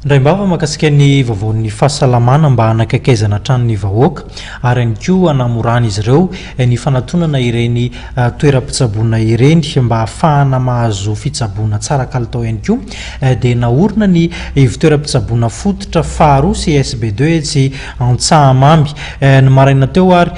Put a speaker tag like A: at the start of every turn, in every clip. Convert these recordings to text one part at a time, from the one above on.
A: Ndray-mbava makasika ny vaovon'ny fahasalamana mba hanakaikezana hatrany vahoaka ary ihany koa hanamorana izy ireo ny fanatonana ireny toeram-pitsaboana ireny mba ahafahana mahazo fitsaboana tsara kalitao ihany koa dia naorina ny ivotoeram-pitsaboana fototra faharoa CSBII sy Antsahamamy ny maraina teo ary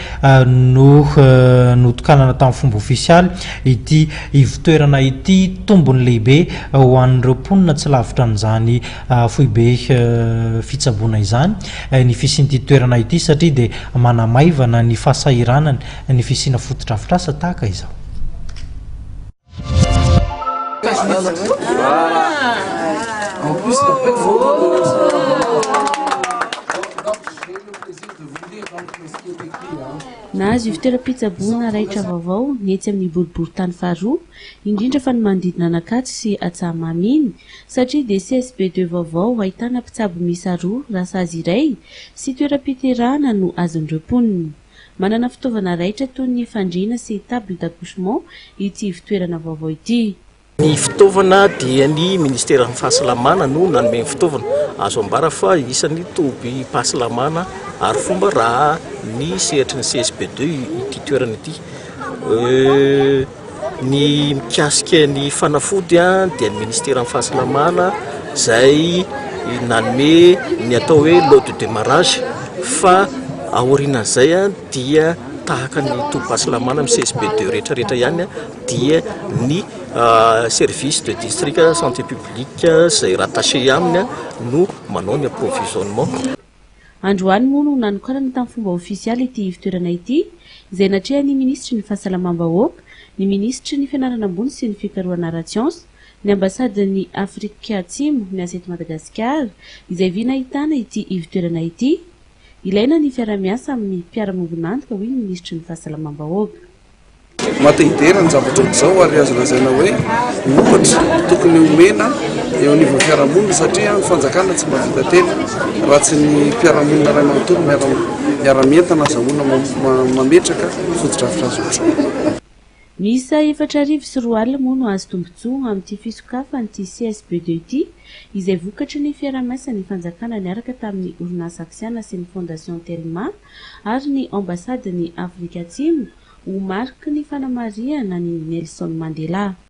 A: notokanana tamin'ny fomba ofisialy ity ivotoerana ity tombony lehibe ho an'ireo mponina tsy lavitra an'izany foibe fitsaboana izany ny fisian'ity toerana ity satria dia manamaivana ny fahasahiranany ny fisiana fotodrafitrasa tahaka izao.
B: Nahazo ivotoeram-pitsaboana raitra vaovao nietsy amin'ny boriboritany faharoa indrindra fa ny manodidina Anakatsy sy Antsahamamy iny satria dia CSBII vaovao ahitana mpitsabo miisa roa rasazy iray sy toeram-piterahana no azon'ireo mponina. Manana fitaovana raitra toy ny fandriana sy table d'accouchement ity ivotoerana vaovao ity.
C: Ny fitaovana dia ny ministeran'ny fahasalamana no nanome ny fitaovana. Azo ambara fa isan'ny toby fahasalamana ary fomba raha ny sehatry ny CSBII ity toerana ity. Ny mikasika ny fanafody dia ny ministeran'ny fahasalamana izay nanome ny atao hoe lot de démarrage fa aorinan'izay dia tahaka ny toby fahasalamana amin'ny CSBII rehetrarehetra ihany dia ny service de district santé publique izay rattaché aminy no manao ny approvisionnement.
B: Androany moa no nanokarana tamin'ny fomba ofisialy ity ivotoerana ity izay natrehan'ny ministry ny fahasalamam-bahoaka, ny ministry ny fianarana ambony sy ny fikarohana ara-tsiansy, ny ambasadany Afrika Atsimo ny aseto Madagasikara izay viana ahitana ity ivotoerana ity. Ilaina ny fiara-miasa amin'ny mpiara-mombonantoka hoy ny ministry ny fahasalamam-bahoaka.
D: Matehidera ny zavatra izao ary azo lazaina hoe ohatra tokony homena eo anivon'ny fiarahamonina satria ny fanjakana tsy mahavita tena raha tsy ny mpiarahamonina iray manontolo miara-mientana azahoana mametraka fotodrafitrasa.
B: Miisa 4,4 moa no azo tombotsoa amin'ity fisokafa n'ity CSBII ity izay vokatry ny fiara-miasa ny fanjakana niaraka tamin'ny orinasa aksiana sy ny fondation Telma ary ny ambasadany Afrika Atsimo ho mariky ny fanamariana ny Nelson Mandela.